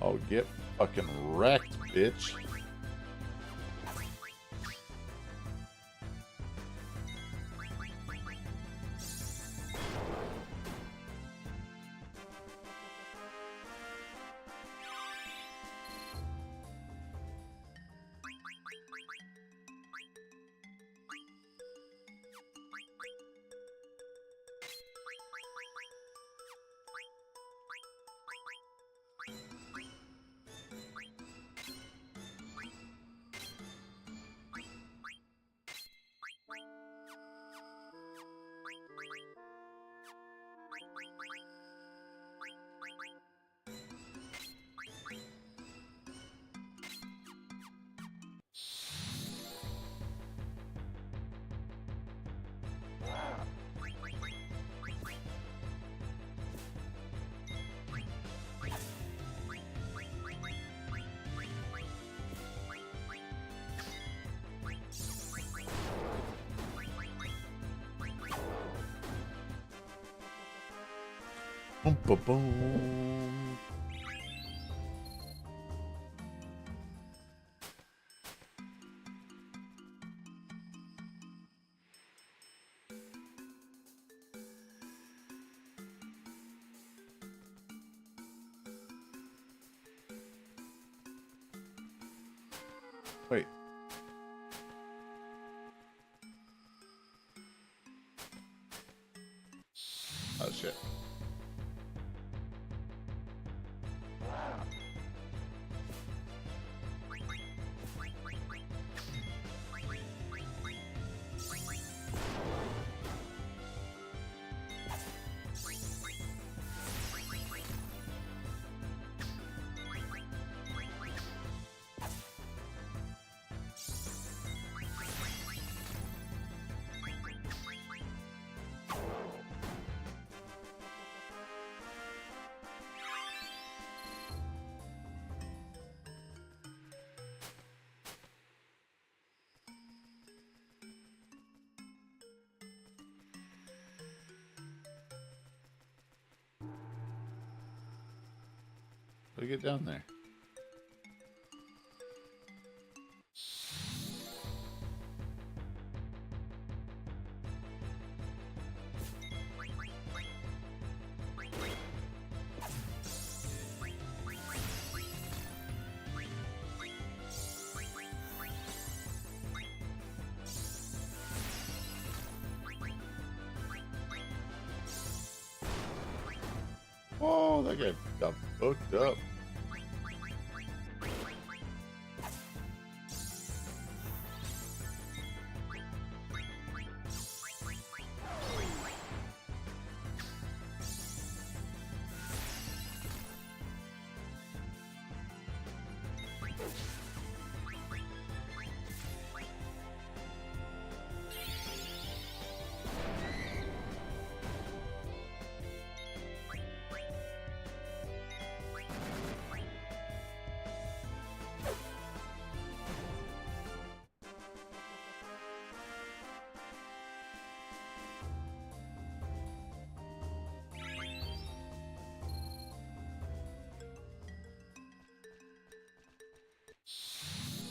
Oh, get fucking wrecked, bitch. Boom, boom, boom. Wait. Oh, shit. How do we get down there? Oh, that guy got booked up.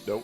Nope.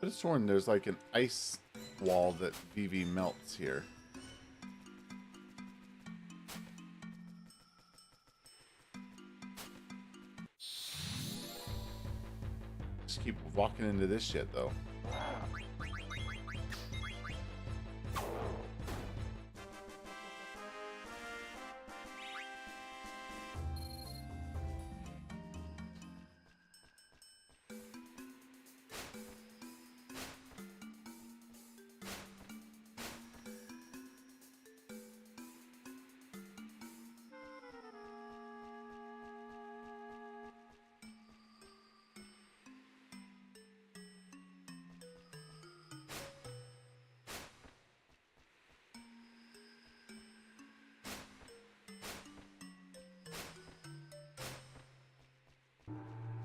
I just sworn there's like an ice wall that VV melts here. walking into this shit, though.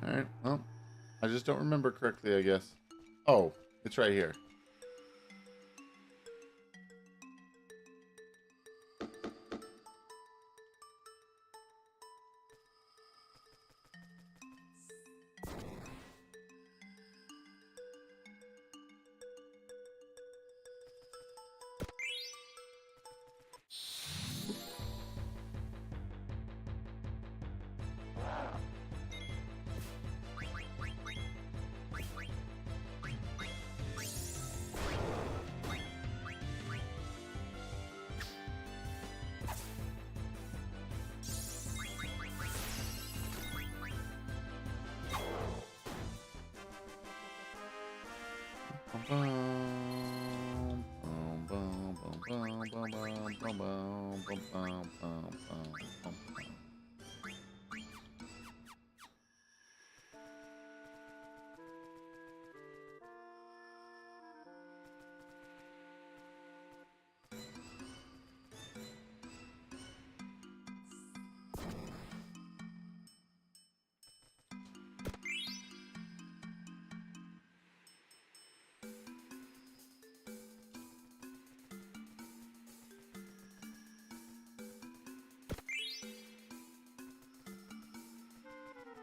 Alright, well, I just don't remember correctly, I guess. Oh, it's right here.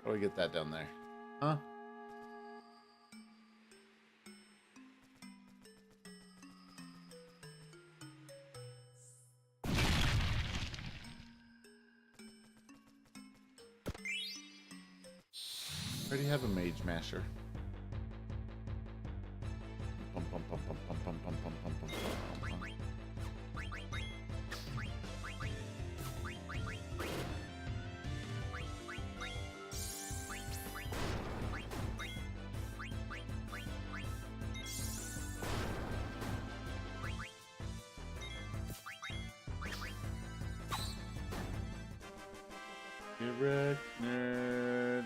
How do I get that down there? Huh? I already have a mage masher. Bum, bum, bum, bum, bum, bum, bum, bum, bum, bum, bum, bum. You wreck, nerd.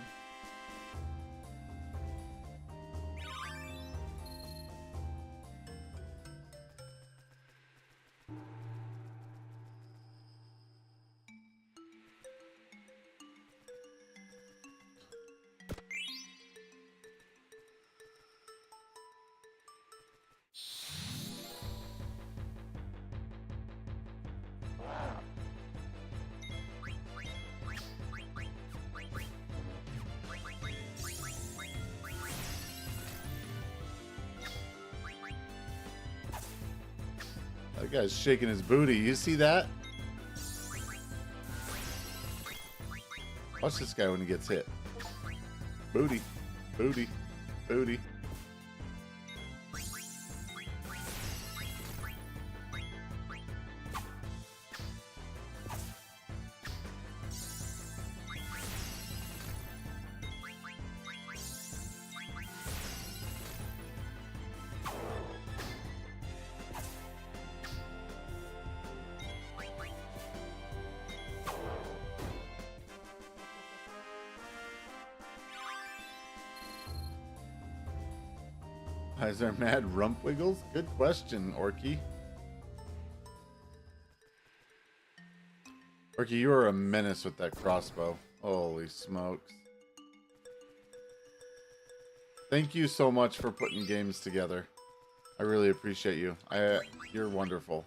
That guy's shaking his booty. You see that? Watch this guy when he gets hit. Booty. Booty. Booty. Why is there mad rump wiggles? Good question, Orky. Orky, you are a menace with that crossbow. Holy smokes. Thank you so much for putting games together. I really appreciate you. You're wonderful.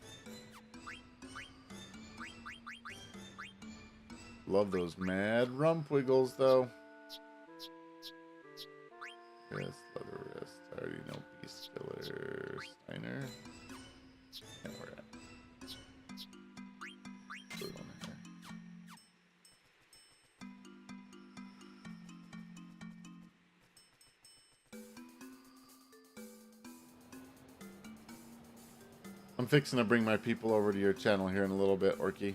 Love those mad rump wiggles, though. Wrist, leather wrist. I already know Beast Killer, Steiner. And we're at. Blue one here. I'm fixing to bring my people over to your channel here in a little bit, Orky.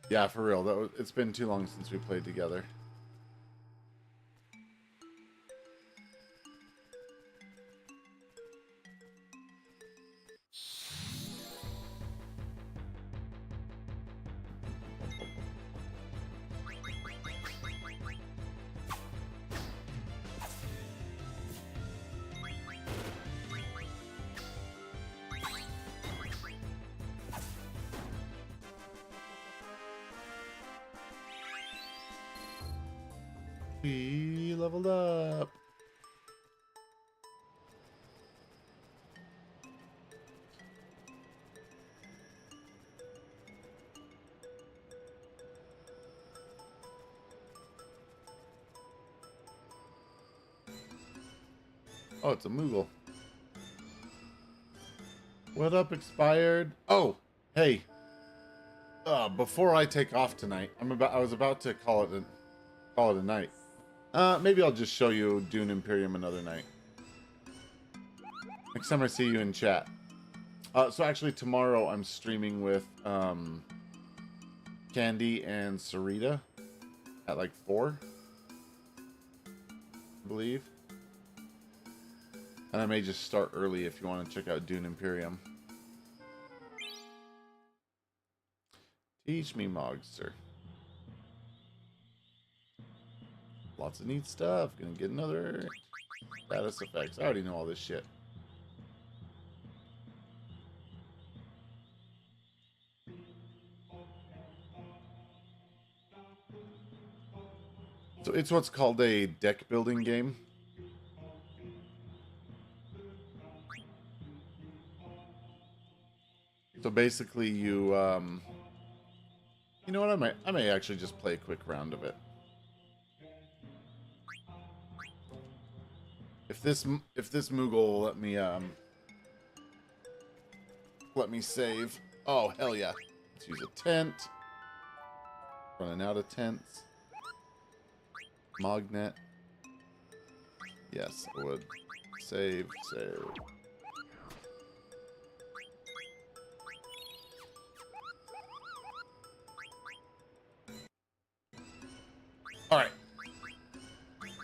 Yeah, for real. It's been too long since we played together. We leveled up. Oh, it's a Moogle. What up, expired? Oh, hey. Before I take off tonight, I was about to call it a night. Maybe I'll just show you Dune Imperium another night. Next time I see you in chat. So actually tomorrow I'm streaming with Candy and Sarita at like 4, I believe. And I may just start early if you want to check out Dune Imperium. Teach me, Mogster. Lots of neat stuff. Gonna get another status effects. I already know all this shit. So it's what's called a deck building game. So basically you you know what, I may actually just play a quick round of it. If this Moogle will let me save. Oh, hell yeah. Let's use a tent. Running out of tents. Mognet. Yes, I would. Save. Alright.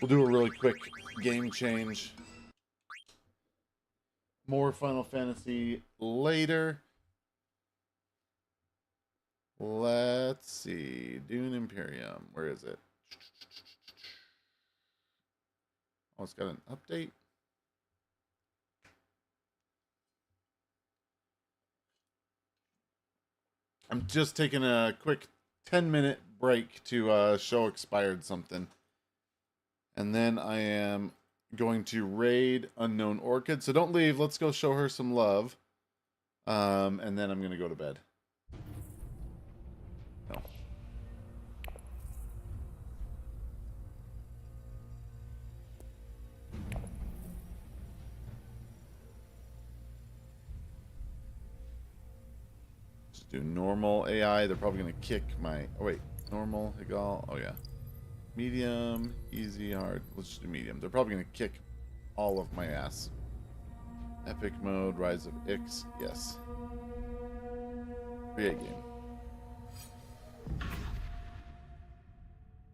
We'll do a really quick game change. More Final Fantasy later. Let's see. Dune Imperium. Where is it? Oh, it's got an update. I'm just taking a quick 10-minute break to show expired something. And then I am going to raid Unknown Orchid. So don't leave. Let's go show her some love. And then I'm going to go to bed. No. Just do normal AI. They're probably going to kick my... Oh, wait. Normal, Higal. Oh, yeah. Medium, easy, hard. Let's just do medium. They're probably going to kick all of my ass. Epic mode, Rise of Ix. Yes. Create game.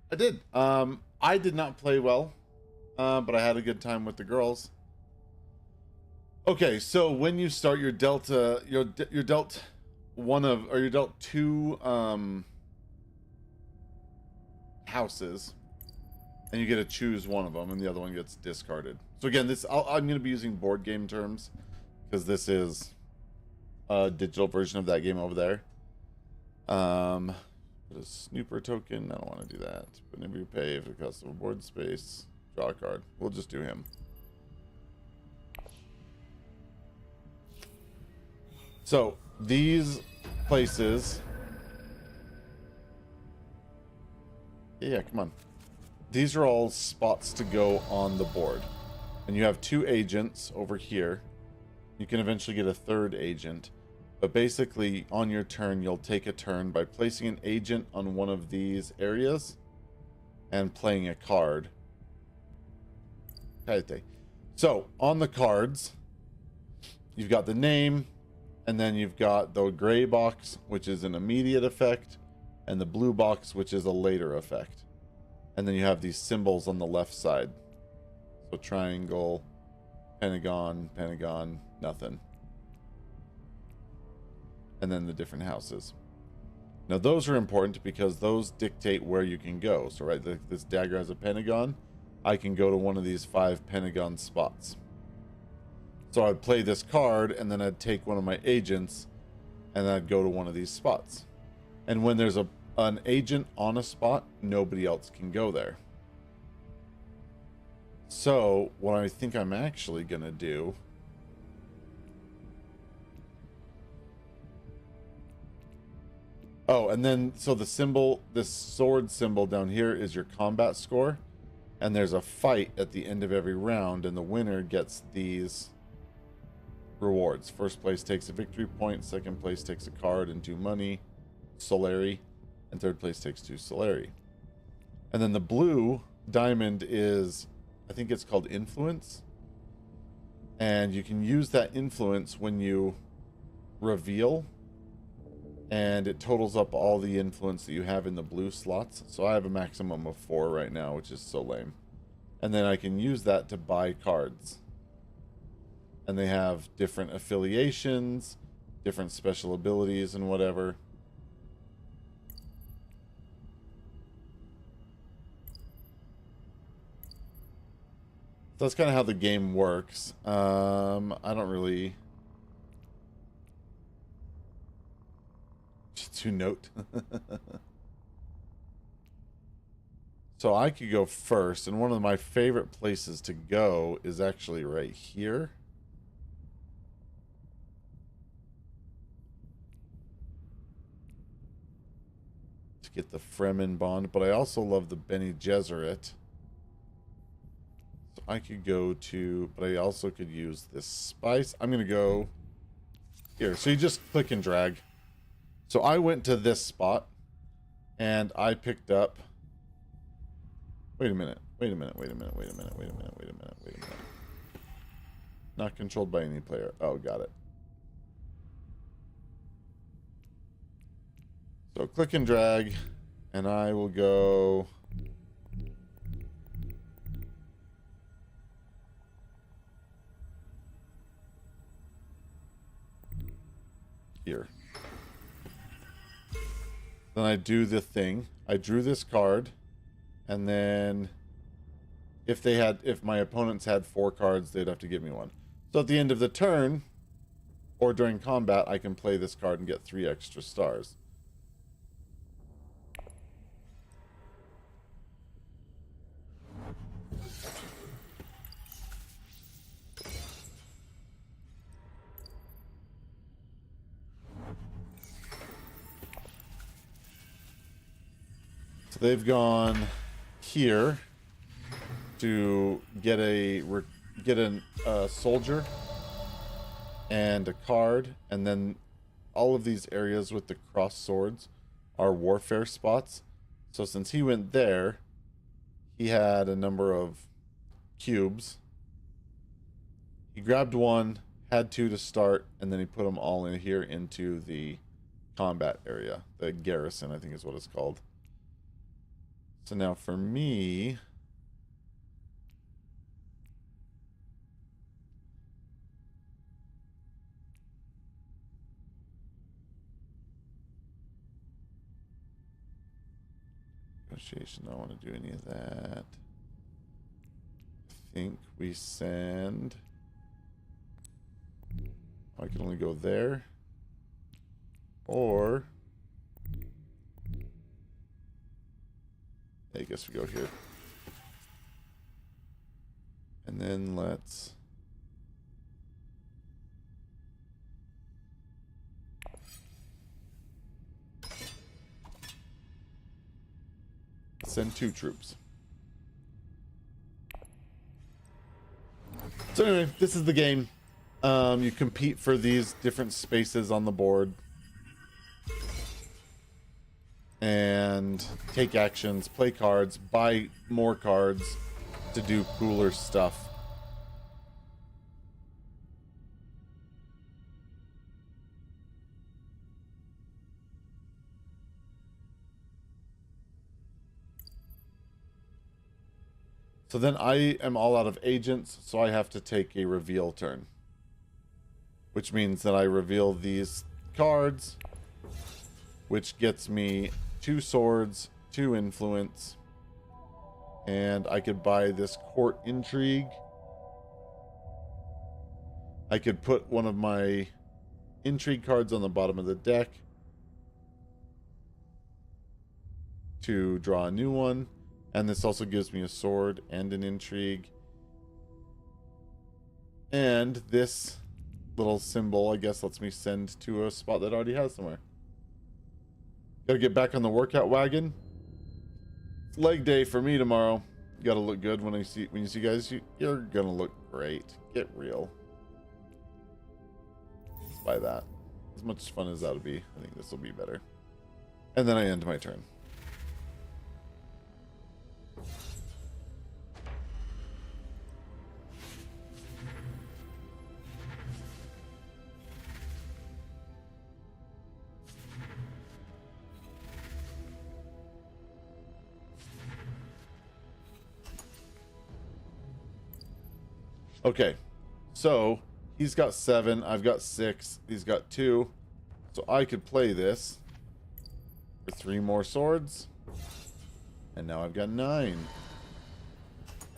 I did. I did not play well, but I had a good time with the girls. Okay, so when you start your Delta, you're dealt you're dealt 2 houses, and you get to choose one of them, and the other one gets discarded. So again, I'm going to be using board game terms because this is a digital version of that game over there. Put a snooper token. I don't want to do that. Whenever you pay for the cost of a board space, draw a card. We'll just do him. So these places. Yeah, come on. These are all spots to go on the board. and you have 2 agents over here. You can eventually get a 3rd agent. But basically, on your turn, you'll take a turn by placing an agent on one of these areas and playing a card. So, on the cards, you've got the name, and then you've got the gray box, which is an immediate effect, and the blue box, which is a later effect. And then you have these symbols on the left side. So triangle, pentagon, pentagon, nothing. And then the different houses. Now those are important because those dictate where you can go. So right, this dagger has a pentagon. I can go to one of these 5 pentagon spots. So I'd play this card, and then I'd take one of my agents, and then I'd go to one of these spots. And when there's an agent on a spot, nobody else can go there. So what I think I'm actually going to do... Oh, and then, so the symbol, this sword symbol down here is your combat score. And there's a fight at the end of every round, and the winner gets these rewards. First place takes a victory point, second place takes a card and 2 money, Solari, and third place takes 2 Solari. And then the blue diamond is, I think it's called influence. And you can use that influence when you reveal, and it totals up all the influence that you have in the blue slots. So I have a maximum of 4 right now, which is so lame. And then I can use that to buy cards. And they have different affiliations, different special abilities and whatever. So that's kind of how the game works. I don't really... to note. So I could go first, and one of my favorite places to go is actually right here. To get the Fremen bond, but I also love the Bene Gesserit. So I could go to, but I also could use this spice. I'm going to go here. So you just click and drag. So I went to this spot, and I picked up... Wait a minute. Not controlled by any player. Oh, got it. So click and drag, and I will go... here. Then I do the thing. I drew this card, and then if my opponents had 4 cards, they'd have to give me 1. So at the end of the turn, or during combat, I can play this card and get 3 extra stars. So they've gone here to get a soldier and a card, and then all of these areas with the cross swords are warfare spots. So since he went there, he had a number of cubes. He grabbed 1, had 2 to start, and then he put them all in here into the combat area. The garrison, I think is what it's called. So now for me... negotiation, I don't want to do any of that. I think we send... I can only go there. Or... I guess we go here. And then let's... send 2 troops. So anyway, this is the game. You compete for these different spaces on the board and take actions, play cards, buy more cards to do cooler stuff. So then I am all out of agents, so I have to take a reveal turn. Which means that I reveal these cards, which gets me 2 swords, 2 influence, and I could buy this court intrigue. I could put one of my intrigue cards on the bottom of the deck to draw a new one. And this also gives me a sword and an intrigue. And this little symbol, I guess, lets me send to a spot that already has somewhere. Gotta get back on the workout wagon. It's leg day for me tomorrow. You gotta look good when you see guys. You're gonna look great. Get real. Let's buy that. As much fun as that'll be, I think this will be better. And then I end my turn. Okay, so he's got 7, I've got 6, he's got 2, so I could play this for 3 more swords, and now I've got 9,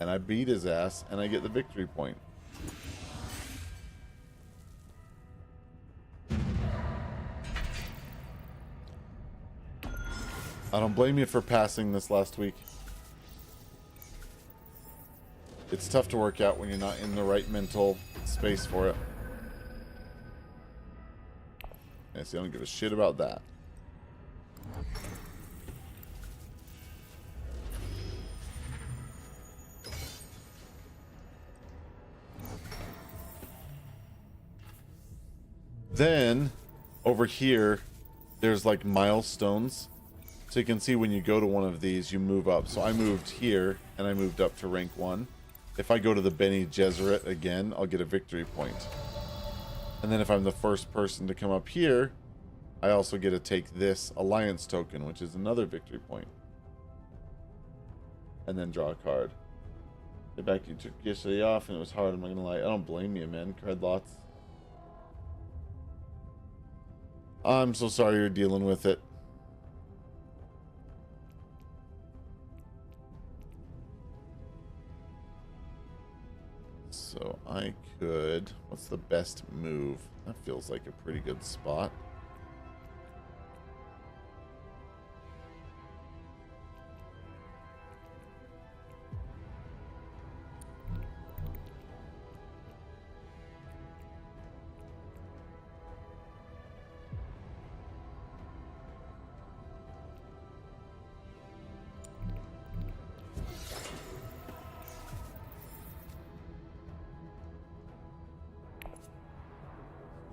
and I beat his ass, and I get the victory point. I don't blame you for passing this last week. It's tough to work out when you're not in the right mental space for it. Yeah, see, I don't give a shit about that. Then, over here, there's like milestones. So you can see when you go to one of these, you move up. So I moved here, and I moved up to rank 1. If I go to the Bene Gesserit again, I'll get a victory point. And then if I'm the first person to come up here, I also get to take this alliance token, which is another victory point. And then draw a card. Get back, you took yesterday off and it was hard, I'm not gonna lie. I don't blame you, man. Cried lots. I'm so sorry you're dealing with it. So I could... What's the best move? That feels like a pretty good spot.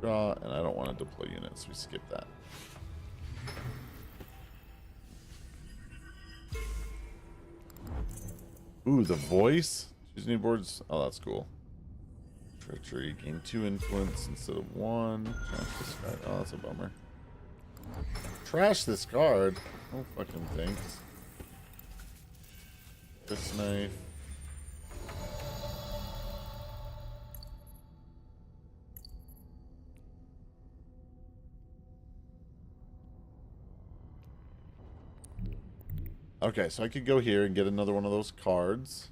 Draw, and I don't want to deploy units. We skip that. Ooh, the voice. Choose new boards. Oh, that's cool. Treachery. Gain 2 influence instead of 1. Trash this card. Oh, that's a bummer. Trash this card. Oh, fucking thanks. This knife. Okay, so I could go here and get another one of those cards.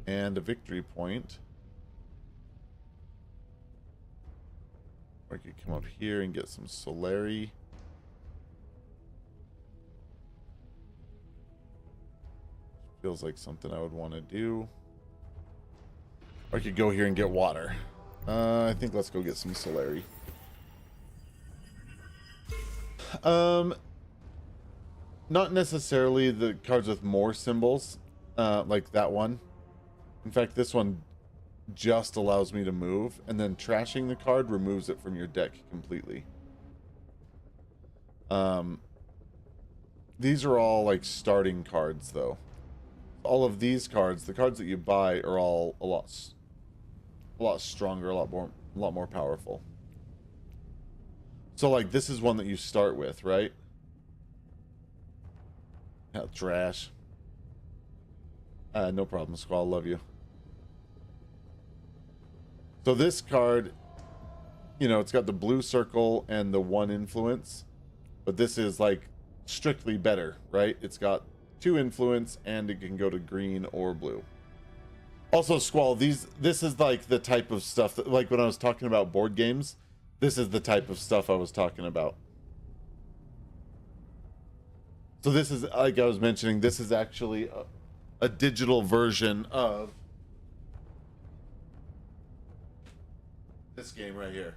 And a victory point. Or I could come up here and get some Solari. Feels like something I would want to do. Or I could go here and get water. I think let's go get some Solari. Not necessarily the cards with more symbols. like that one. In fact, this one just allows me to move, and then trashing the card removes it from your deck completely. These are all like starting cards, though. All of these cards, the cards that you buy, are all a lot stronger, a lot more powerful. So like this is one that you start with, right? Yeah, trash. No problem, Squall. Love you. So this card, you know, it's got the blue circle and the 1 influence, but this is like strictly better, right? It's got 2 influence and it can go to green or blue. Also, Squall, this is like the type of stuff that, like when I was talking about board games, this is the type of stuff I was talking about. So this is, like I was mentioning, this is actually a digital version of this game right here.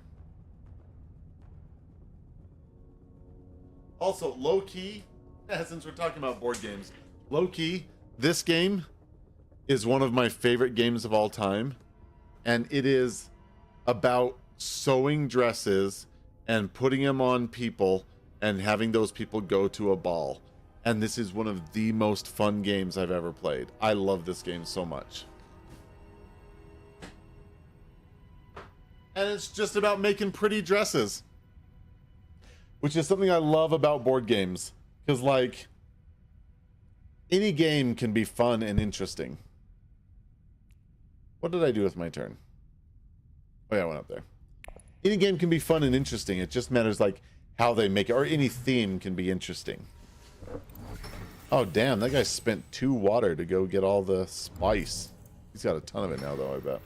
Also, low-key, since we're talking about board games, low-key, this game is one of my favorite games of all time, and it is about sewing dresses and putting them on people and having those people go to a ball. And this is one of the most fun games I've ever played. I love this game so much. And it's just about making pretty dresses, which is something I love about board games, because like any game can be fun and interesting. What did I do with my turn? Oh yeah, I went up there. Any game can be fun and interesting. It just matters like how they make it, or any theme can be interesting. Oh damn, that guy spent 2 water to go get all the spice. He's got a ton of it now though, I bet.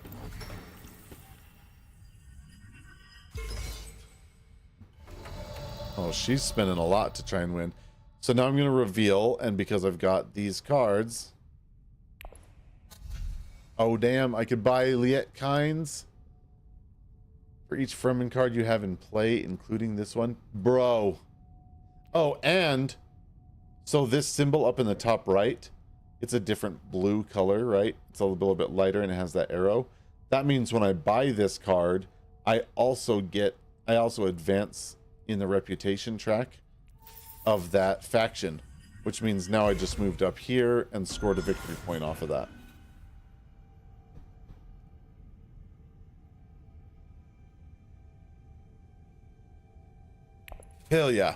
Oh, she's spending a lot to try and win. So now I'm going to reveal, and because I've got these cards... Oh, damn, I could buy Liet Kinds for each Furman card you have in play, including this one. Bro. Oh, and... So this symbol up in the top right, it's a different blue color, right? It's a little bit lighter, and it has that arrow. That means when I buy this card, I also advance in the reputation track of that faction, which means now I just moved up here and scored a victory point off of that. Hell yeah.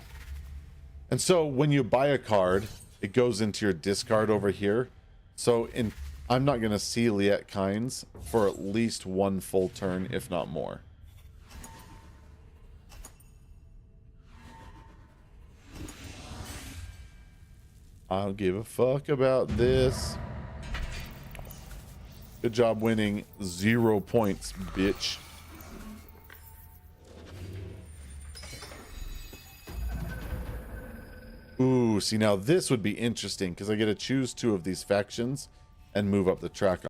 And so when you buy a card, it goes into your discard over here. So I'm not going to see Liet Kinds for at least 1 full turn, if not more. I don't give a fuck about this. Good job winning 0 points, bitch. Ooh, see now this would be interesting because I get to choose 2 of these factions and move up the track